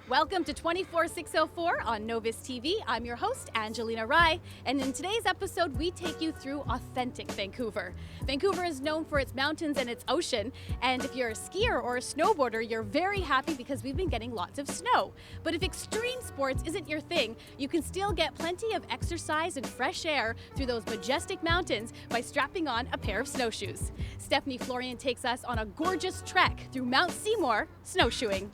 Welcome to 24604 on Novus TV. I'm your host, Angelina Rai, and in today's episode, we take you through authentic Vancouver. Vancouver is known for its mountains and its ocean, and if you're a skier or a snowboarder, you're very happy because we've been getting lots of snow. But if extreme sports isn't your thing, you can still get plenty of exercise and fresh air through those majestic mountains by strapping on a pair of snowshoes. Stephanie Florian takes us on a gorgeous trek through Mount Seymour snowshoeing.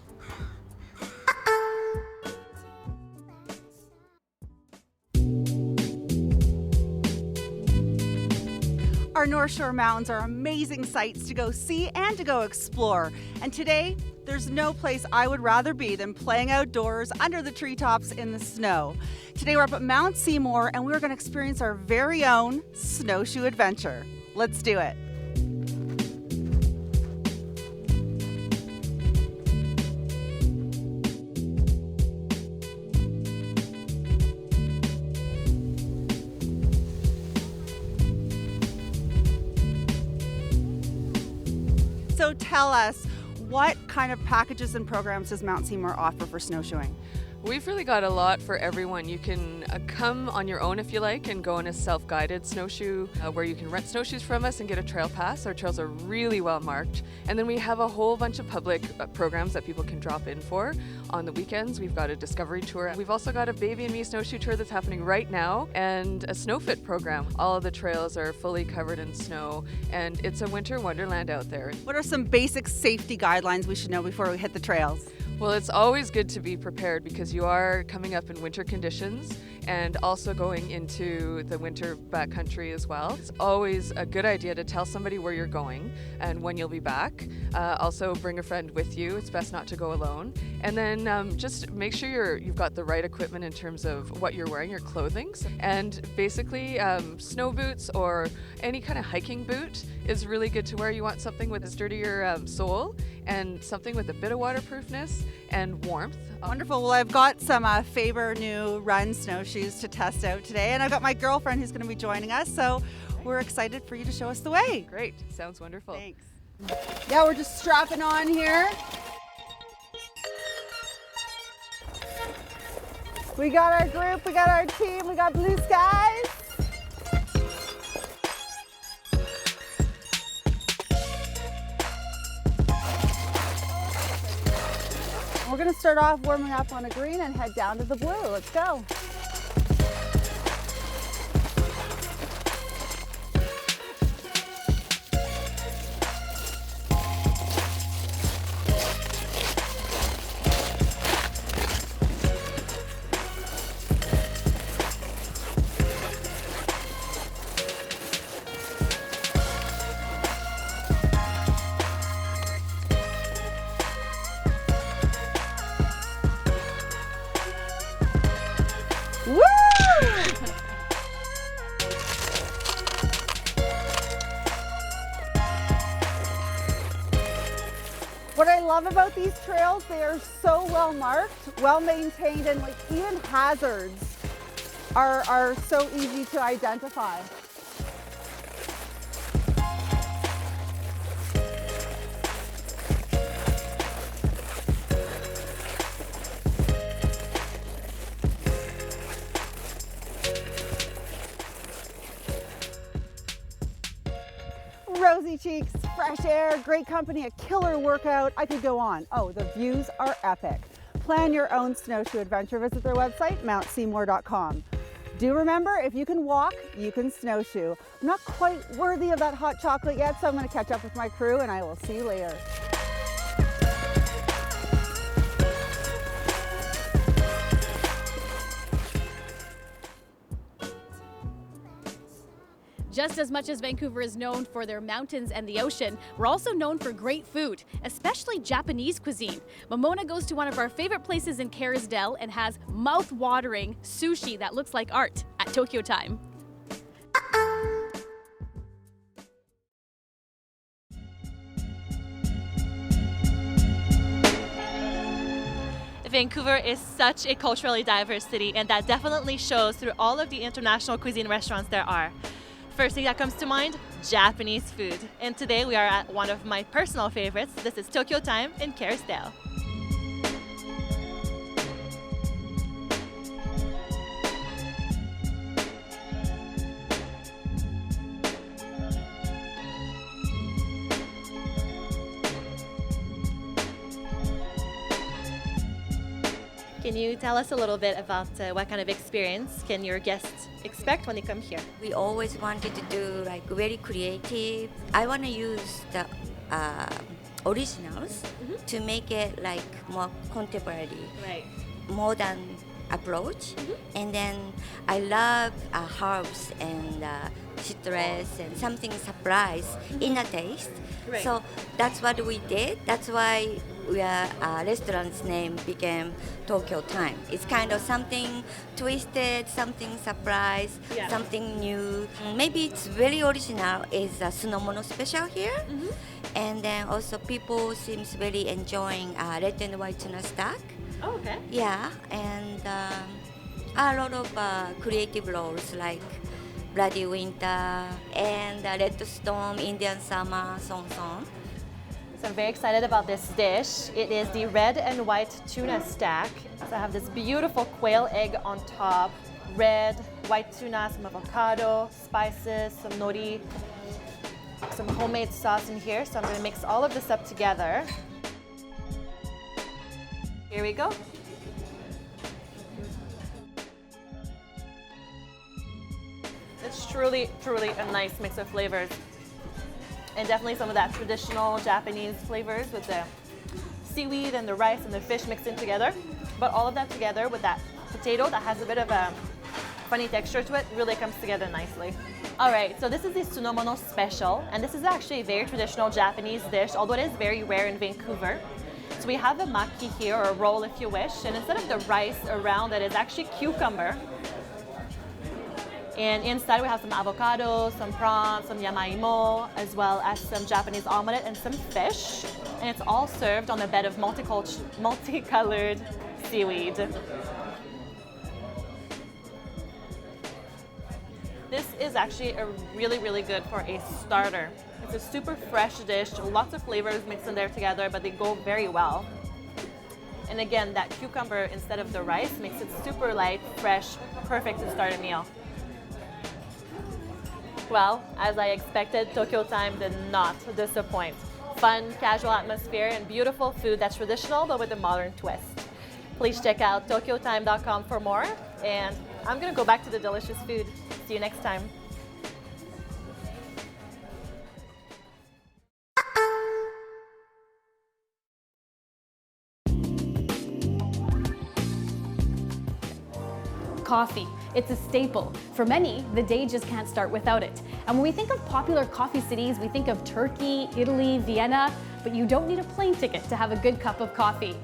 Our North Shore Mountains are amazing sights to go see and to go explore. And today, there's no place I would rather be than playing outdoors under the treetops in the snow. Today we're up at Mount Seymour and we're going to experience our very own snowshoe adventure. Let's do it. So tell us, what kind of packages and programs does Mount Seymour offer for snowshoeing? We've really got a lot for everyone. You can come on your own if you like and go on a self-guided snowshoe where you can rent snowshoes from us and get a trail pass. Our trails are really well marked. And then we have a whole bunch of public programs that people can drop in for. On the weekends, we've got a discovery tour. We've also got a Baby and Me snowshoe tour that's happening right now and a snowfit program. All of the trails are fully covered in snow and it's a winter wonderland out there. What are some basic safety guidelines we should know before we hit the trails? Well, it's always good to be prepared because you are coming up in winter conditions and also going into the winter backcountry as well. It's always a good idea to tell somebody where you're going and when you'll be back. Also bring a friend with you. It's best not to go alone. And then just make sure you've got the right equipment in terms of what you're wearing, your clothing. And basically snow boots or any kind of hiking boot is really good to wear. You want something with a sturdier sole and something with a bit of waterproofness and warmth. Wonderful. Well, I've got some Faber new run snowshoes to test out today, and I've got my girlfriend who's going to be joining us, so we're excited for you to show us the way. Great. Sounds wonderful. Thanks. Yeah, we're just strapping on here. We got our group, we got our team, we got blue skies. We're going to start off warming up on a green and head down to the blue. Let's go. What I love about these trails, they are so well marked, well maintained, and like even hazards are so easy to identify. Rosy cheeks, fresh air, great company, a killer workout. I could go on. Oh, the views are epic. Plan your own snowshoe adventure. Visit their website, mountseymour.com. Do remember, if you can walk, you can snowshoe. I'm not quite worthy of that hot chocolate yet, so I'm going to catch up with my crew and I will see you later. just as much as Vancouver is known for their mountains and the ocean, we're also known for great food, especially Japanese cuisine. Momona goes to one of our favorite places in Kerrisdale and has mouth-watering sushi that looks like art at Tokyo Thyme. Vancouver is such a culturally diverse city, and that definitely shows through all of the international cuisine restaurants there are. First thing that comes to mind, Japanese food. And today we are at one of my personal favorites. This is Tokyo Thyme in Kerrisdale. Can you tell us a little bit about what kind of experience can your guests expect when they come here? We always wanted to do like very creative. I want to use the originals to make it like more contemporary, Right. modern approach. And then I love herbs and citrus and something surprise in a taste. Right. So that's what we did. That's why our restaurant's name became Tokyo Thyme. It's kind of something twisted, something surprise, Yeah. something new. Maybe it's very original is a Sunomono special here. And then also people seems very enjoying red and white tuna stack. Oh, okay. Yeah, and a lot of creative roles like Bloody Winter and Red Storm, Indian Summer, so on. So I'm very excited about this dish. It is the red and white tuna stack. So I have this beautiful quail egg on top, red, white tuna, some avocado, spices, some nori, some homemade sauce in here. So I'm going to mix all of this up together. Here we go. It's truly, truly a nice mix of flavors. And definitely some of that traditional Japanese flavors with the seaweed and the rice and the fish mixed in together. But all of that together with that potato that has a bit of a funny texture to it really comes together nicely. All right, so this is the Sunomono special, and this is actually a very traditional Japanese dish, although it is very rare in Vancouver. So we have the maki here, or a roll if you wish, and instead of the rice around it is actually cucumber. And inside we have some avocado, some prawns, some yamaimo, as well as some Japanese omelette and some fish. And it's all served on a bed of multicolored seaweed. This is actually a really, really good for a starter. It's a super fresh dish, lots of flavors mixed in there together, but they go very well. And again, that cucumber instead of the rice makes it super light, fresh, perfect to start a meal. Well, as I expected, Tokyo Thyme did not disappoint. Fun, casual atmosphere, and beautiful food that's traditional but with a modern twist. Please check out tokyothyme.com for more, and I'm gonna go back to the delicious food. See you next time. Coffee. It's a staple. For many, the day just can't start without it. And when we think of popular coffee cities, we think of Turkey, Italy, Vienna, but you don't need a plane ticket to have a good cup of coffee.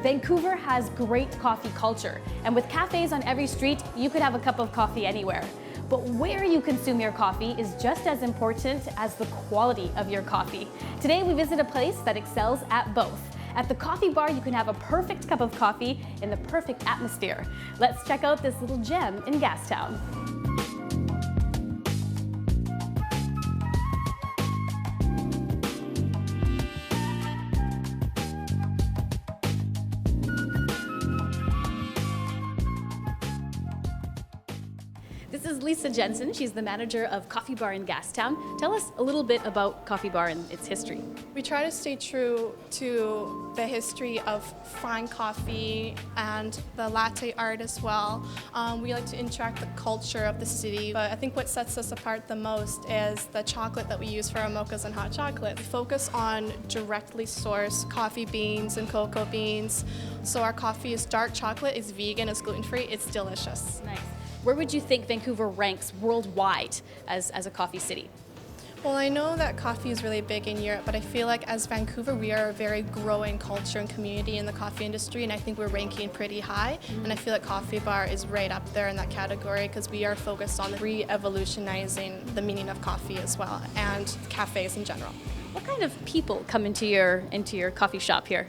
Vancouver has great coffee culture, and with cafes on every street, you could have a cup of coffee anywhere. But where you consume your coffee is just as important as the quality of your coffee. Today, we visit a place that excels at both. At the coffee bar, you can have a perfect cup of coffee in the perfect atmosphere. Let's check out this little gem in Gastown. This is Lisa Jensen. She's the manager of Coffee Bar in Gastown. Tell us a little bit about Coffee Bar and its history. We try to stay true to the history of fine coffee and the latte art as well. We like to interact the culture of the city, but I think what sets us apart the most is the chocolate that we use for our mochas and hot chocolate. We focus on directly sourced coffee beans and cocoa beans. So our coffee is dark chocolate, it's vegan, it's gluten-free, it's delicious. Nice. where would you think Vancouver ranks worldwide as a coffee city? Well, I know that coffee is really big in Europe, but I feel like as Vancouver, we are a very growing culture and community in the coffee industry, and I think we're ranking pretty high. And I feel like Coffee Bar is right up there in that category because we are focused on re-evolutionizing the meaning of coffee as well, and cafes in general. What kind of people come into your coffee shop here?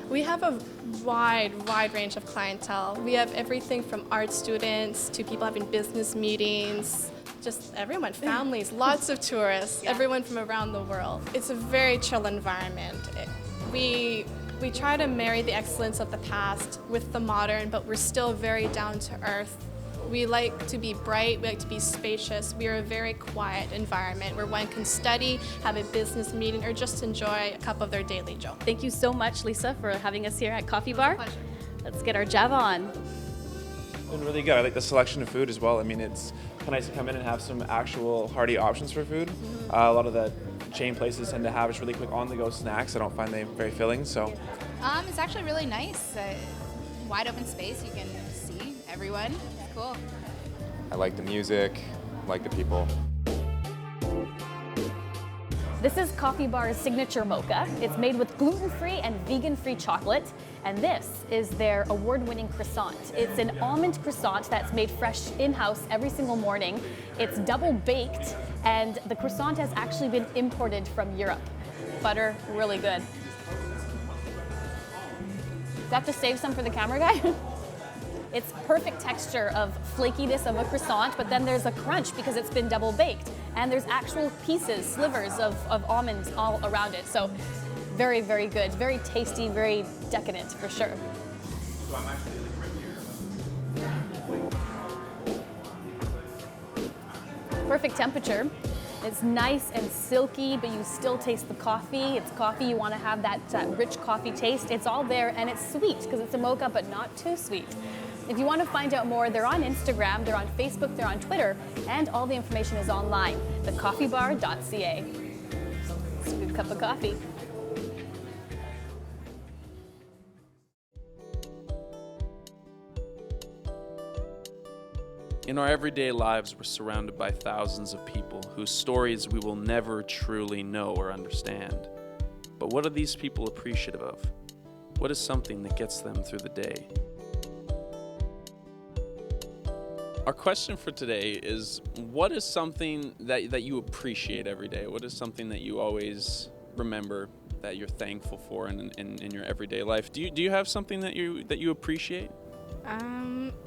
We have a wide range of clientele. We have everything from art students to people having business meetings, just everyone, families, lots of tourists, everyone from around the world. It's a very chill environment. We try to marry the excellence of the past with the modern, but we're still very down to earth. We like to be bright, we like to be spacious. We are a very quiet environment where one can study, have a business meeting, or just enjoy a cup of their daily joe. Thank you so much, Lisa, for having us here at Coffee Bar. Pleasure. Let's get our Java on. It's been really good. I like the selection of food as well. I mean, it's kind of nice to come in and have some actual hearty options for food. A lot of the chain places tend to have just really quick on-the-go snacks. I don't find them very filling, so. It's actually really nice. Wide open space, you can see everyone. It's cool. I like the music, like the people. This is Coffee Bar's signature mocha. It's made with gluten-free and vegan-free chocolate. And this is their award-winning croissant. It's an almond croissant that's made fresh in-house every single morning. It's double baked, and the croissant has actually been imported from Europe. Butter, really good. Do I have to save some for the camera guy? It's perfect texture of flakiness of a croissant, but then there's a crunch because it's been double baked. And there's actual pieces, slivers of almonds all around it. So very, very good, very tasty, very decadent for sure. Perfect temperature. It's nice and silky, but you still taste the coffee. It's coffee, you want to have that rich coffee taste. It's all there, and it's sweet because it's a mocha, but not too sweet. If you want to find out more, they're on Instagram, they're on Facebook, they're on Twitter, and all the information is online, thecoffeebar.ca. It's a good cup of coffee. In our everyday lives, we're surrounded by thousands of people whose stories we will never truly know or understand. But what are these people appreciative of? What is something that gets them through the day? Our question for today is, what is something that you appreciate every day? What is something that you always remember that you're thankful for in your everyday life? Do you have something that you appreciate?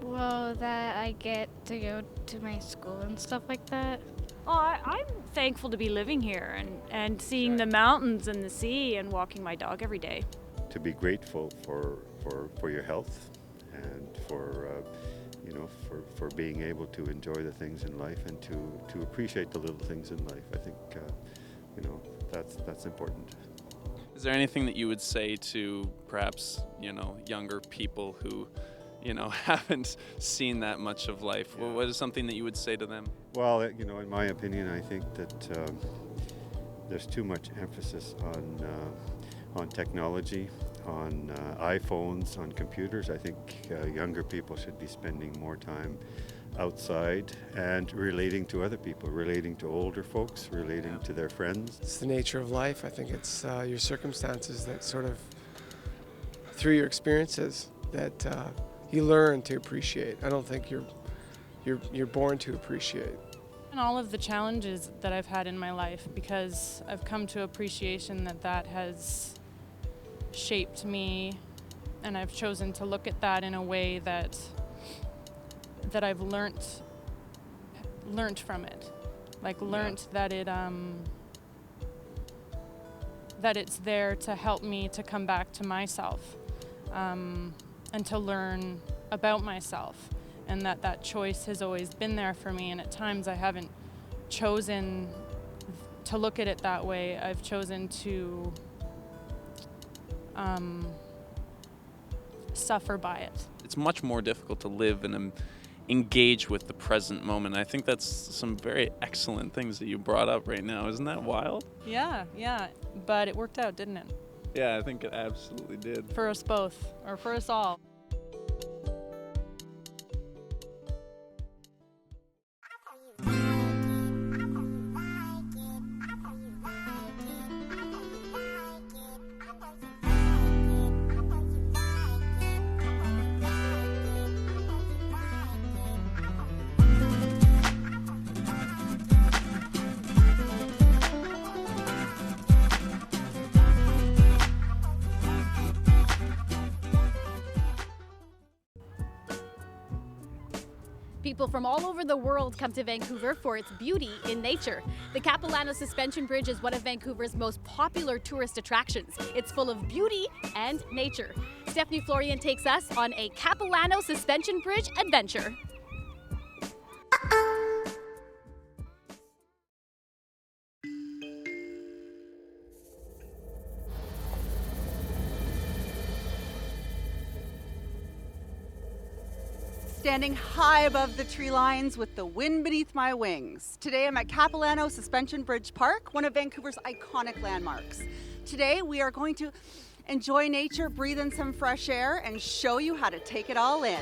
Well, that I get to go to my school and stuff like that. Oh, I'm thankful to be living here and seeing the mountains and the sea and walking my dog every day. To be grateful for your health and for being able to enjoy the things in life and to appreciate the little things in life. I think that's important. Is there anything that you would say to perhaps younger people who haven't seen that much of life? Yeah. What is something that you would say to them? Well, in my opinion, I think that there's too much emphasis on technology, on iPhones, on computers. I think younger people should be spending more time outside and relating to other people, relating to older folks, relating to their friends. It's the nature of life. I think it's your circumstances that sort of, through your experiences, that you learn to appreciate. I don't think you're born to appreciate. And all of the challenges that I've had in my life, because I've come to appreciation that has shaped me, and I've chosen to look at that in a way that I've learnt from it. Learnt that that it's there to help me to come back to myself. And to learn about myself, and that choice has always been there for me, and at times I haven't chosen to look at it that way. I've chosen to suffer by it. It's much more difficult to live and engage with the present moment. I think that's some very excellent things that you brought up right now. Isn't that wild? Yeah, but it worked out, didn't it? Yeah, I think it absolutely did. For us both, or for us all. People from all over the world come to Vancouver for its beauty in nature. The Capilano Suspension Bridge is one of Vancouver's most popular tourist attractions. It's full of beauty and nature. Stephanie Florian takes us on a Capilano Suspension Bridge adventure. Standing high above the tree lines with the wind beneath my wings. Today I'm at Capilano Suspension Bridge Park, one of Vancouver's iconic landmarks. Today we are going to enjoy nature, breathe in some fresh air, and show you how to take it all in.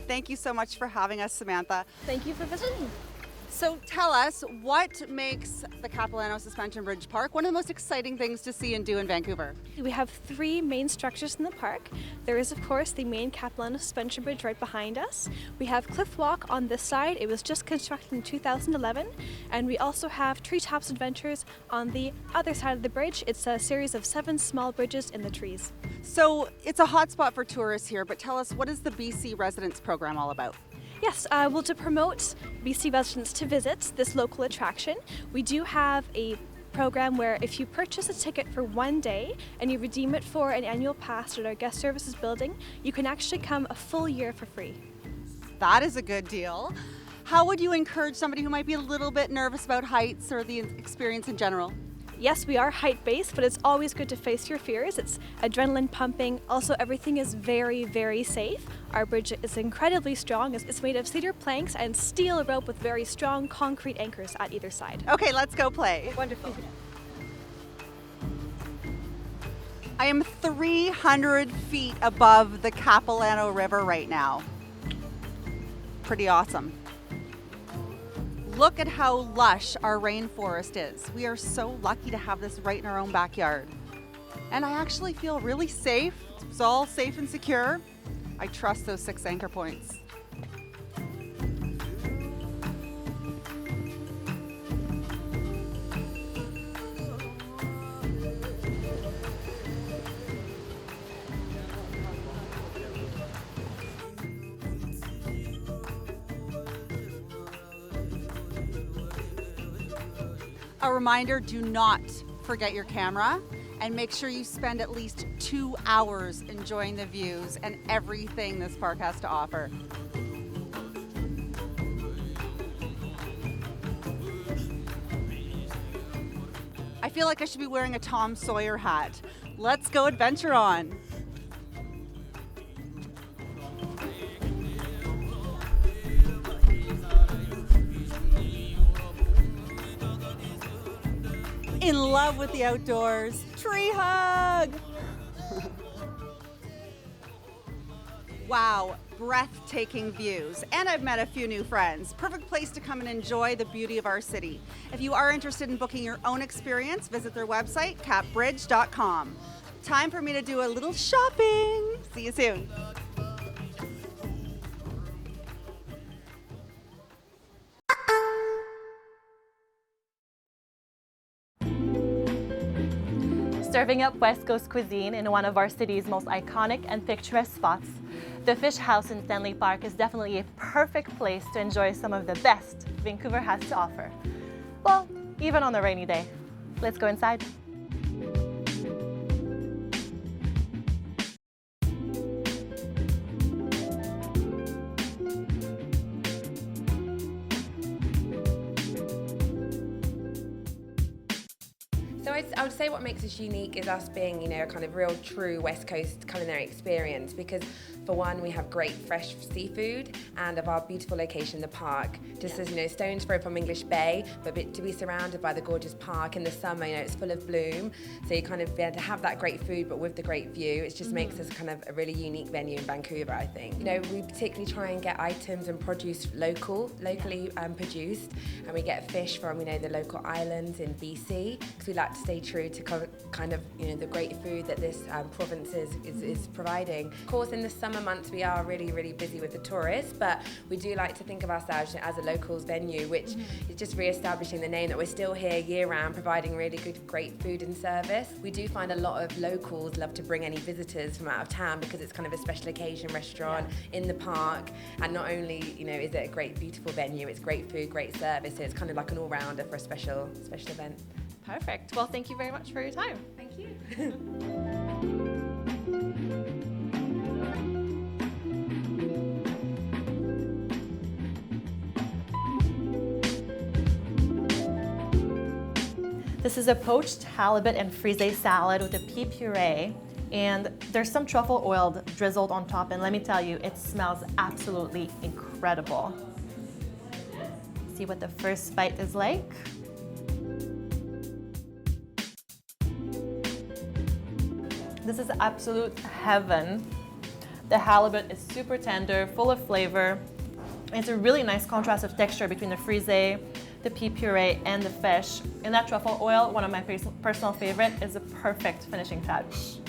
Thank you so much for having us, Samantha. Thank you for visiting. So tell us, what makes the Capilano Suspension Bridge Park one of the most exciting things to see and do in Vancouver? We have three main structures in the park. There is, of course, the main Capilano Suspension Bridge right behind us. We have Cliff Walk on this side. It was just constructed in 2011. And we also have Treetops Adventures on the other side of the bridge. It's a series of 7 small bridges in the trees. So it's a hot spot for tourists here, but tell us, what is the BC Residents Program all about? Yes, well, to promote BC residents to visit this local attraction, we do have a program where if you purchase a ticket for one day and you redeem it for an annual pass at our guest services building, you can actually come a full year for free. That is a good deal. How would you encourage somebody who might be a little bit nervous about heights or the experience in general? Yes, we are height-based, but it's always good to face your fears. It's adrenaline pumping. Also, everything is very, very safe. Our bridge is incredibly strong. It's made of cedar planks and steel rope with very strong concrete anchors at either side. Okay, let's go play. Wonderful. I am 300 feet above the Capilano River right now. Pretty awesome. Look at how lush our rainforest is. We are so lucky to have this right in our own backyard. And I actually feel really safe. It's all safe and secure. I trust those 6 anchor points. A reminder, do not forget your camera and make sure you spend at least 2 hours enjoying the views and everything this park has to offer. I feel like I should be wearing a Tom Sawyer hat. Let's go adventure on. In love with the outdoors. Tree hug! Wow, breathtaking views. And I've met a few new friends. Perfect place to come and enjoy the beauty of our city. If you are interested in booking your own experience, visit their website, capbridge.com. Time for me to do a little shopping. See you soon. Serving up West Coast cuisine in one of our city's most iconic and picturesque spots, the Fish House in Stanley Park is definitely a perfect place to enjoy some of the best Vancouver has to offer. Well, even on a rainy day. Let's go inside. So I would say what makes us unique is us being, a kind of real true West Coast culinary experience, because for one, we have great fresh seafood, and of our beautiful location in the park, just as, stone's throw from English Bay, but to be surrounded by the gorgeous park in the summer, it's full of bloom, so you kind of be able to have that great food, but with the great view. It just makes us kind of a really unique venue in Vancouver, I think. We particularly try and get items and produce locally produced, and we get fish from, the local islands in BC, because we like to stay true to kind of, you know, the great food that this province is providing. Of course, in the summer months, we are really, really busy with the tourists, but we do like to think of ourselves as a locals venue, which is just re-establishing the name that we're still here year-round, providing really good, great food and service. We do find a lot of locals love to bring any visitors from out of town because it's kind of a special occasion restaurant in the park, and not only, you know, is it a great, beautiful venue, it's great food, great service, so it's kind of like an all-rounder for a special event. Perfect. Well, thank you very much for your time. Thank you. This is a poached halibut and frisee salad with a pea puree, and there's some truffle oil drizzled on top, and let me tell you, it smells absolutely incredible. See what the first bite is like. This is absolute heaven. The halibut is super tender, full of flavor. It's a really nice contrast of texture between the frisee, the pea puree, and the fish. And that truffle oil, one of my personal favorite, is a perfect finishing touch.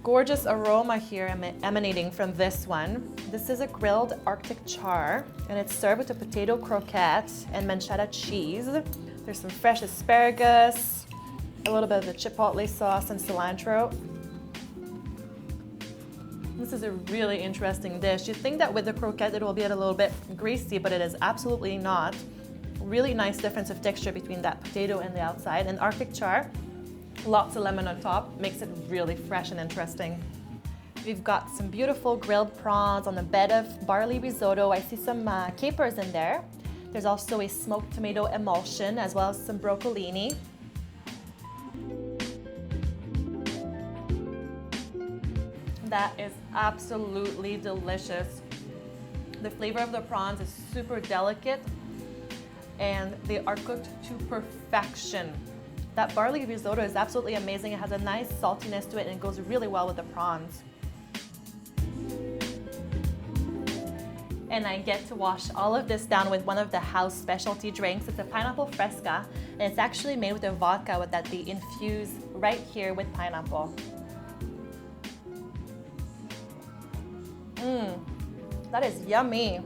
Gorgeous aroma here emanating from this one. This is a grilled Arctic char, and it's served with a potato croquette and manchetta cheese. There's some fresh asparagus, a little bit of the chipotle sauce and cilantro. This is a really interesting dish. You'd think that with the croquette it will be a little bit greasy, but it is absolutely not. Really nice difference of texture between that potato and the outside. And Arctic char, lots of lemon on top, makes it really fresh and interesting. We've got some beautiful grilled prawns on a bed of barley risotto. I see some capers in there. There's also a smoked tomato emulsion as well as some broccolini. That is absolutely delicious. The flavor of the prawns is super delicate and they are cooked to perfection. That barley risotto is absolutely amazing. It has a nice saltiness to it and it goes really well with the prawns. And I get to wash all of this down with one of the house specialty drinks. It's a pineapple fresca, and it's actually made with a vodka that they infuse right here with pineapple. That is yummy.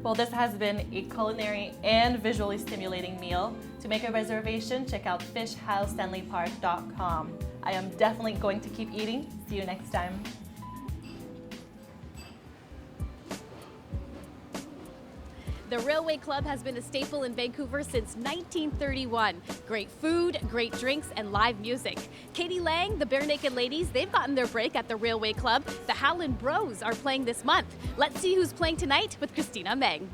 Well, this has been a culinary and visually stimulating meal. To make a reservation, check out fishhousestanleypark.com. I am definitely going to keep eating. See you next time. The Railway Club has been a staple in Vancouver since 1931. Great food, great drinks, and live music. Katie Lang, the Bare Naked Ladies, they've gotten their break at the Railway Club. The Howlin' Bros are playing this month. Let's see who's playing tonight with Christina Meng.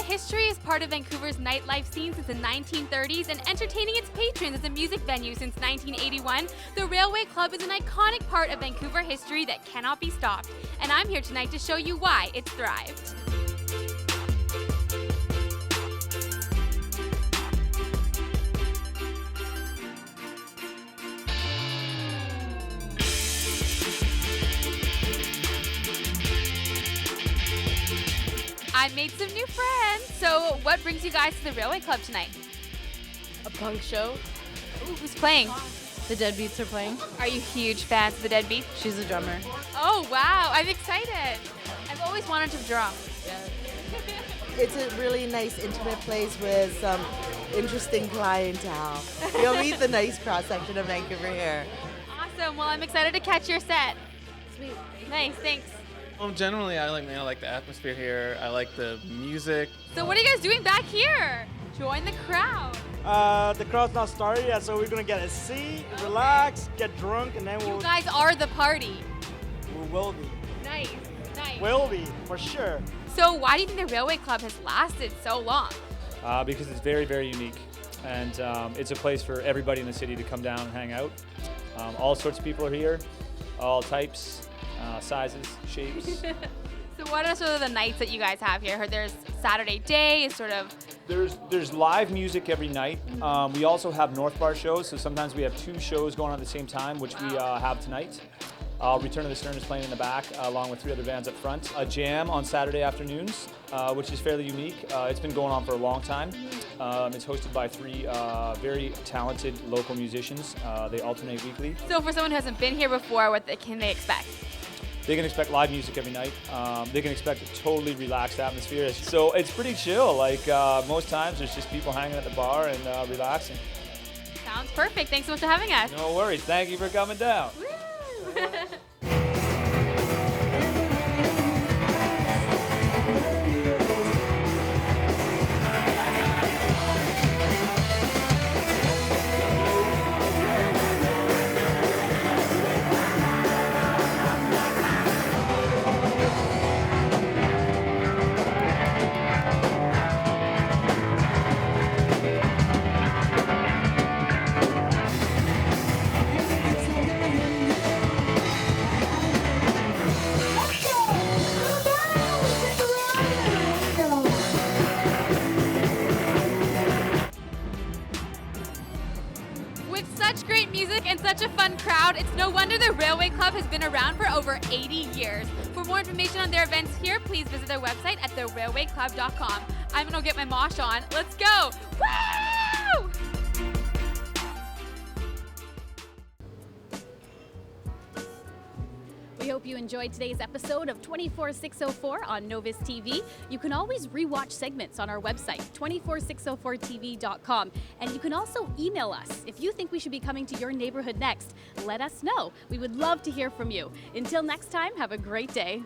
History is part of Vancouver's nightlife scene since the 1930s and entertaining its patrons as a music venue since 1981, the Railway Club is an iconic part of Vancouver history that cannot be stopped. And I'm here tonight to show you why it's thrived. I made some new friends. So what brings you guys to the Railway Club tonight? A punk show. Ooh, who's playing? The Deadbeats are playing. Are you huge fans of the Deadbeats? She's a drummer. Oh, wow. I'm excited. I've always wanted to drum. Yeah. It's a really nice, intimate place with some interesting clientele. You'll meet the nice cross-section of Vancouver here. Awesome. Well, I'm excited to catch your set. Sweet. Nice. Thanks. Generally, I like the atmosphere here. I like the music. So what are you guys doing back here? Join the crowd. The crowd's not started yet, so we're gonna get a seat, relax, get drunk, and then You guys are the party. We will be. Nice. Nice. Will be, for sure. So why do you think the Railway Club has lasted so long? Because it's very, very unique. And it's a place for everybody in the city to come down and hang out. All sorts of people are here, all types. Sizes, shapes. So what are sort of the nights that you guys have here? I heard there's Saturday day is sort of... There's live music every night. We also have North Bar shows, so sometimes we have two shows going on at the same time, which we have tonight. Return of the Stern is playing in the back, along with 3 other bands up front. A jam on Saturday afternoons, which is fairly unique. It's been going on for a long time. It's hosted by 3 very talented local musicians. They alternate weekly. So for someone who hasn't been here before, what can they expect? They can expect live music every night. They can expect a totally relaxed atmosphere. So it's pretty chill. Like most times, there's just people hanging at the bar and relaxing. Sounds perfect. Thanks so much for having us. No worries. Thank you for coming down. Such a fun crowd. It's no wonder the Railway Club has been around for over 80 years. For more information on their events here, please visit their website at therailwayclub.com. I'm gonna get my mosh on. Let's go! Woo! We hope you enjoyed today's episode of 24604 on Novus TV. You can always rewatch segments on our website, 24604tv.com. And you can also email us. If you think we should be coming to your neighborhood next, let us know. We would love to hear from you. Until next time, have a great day.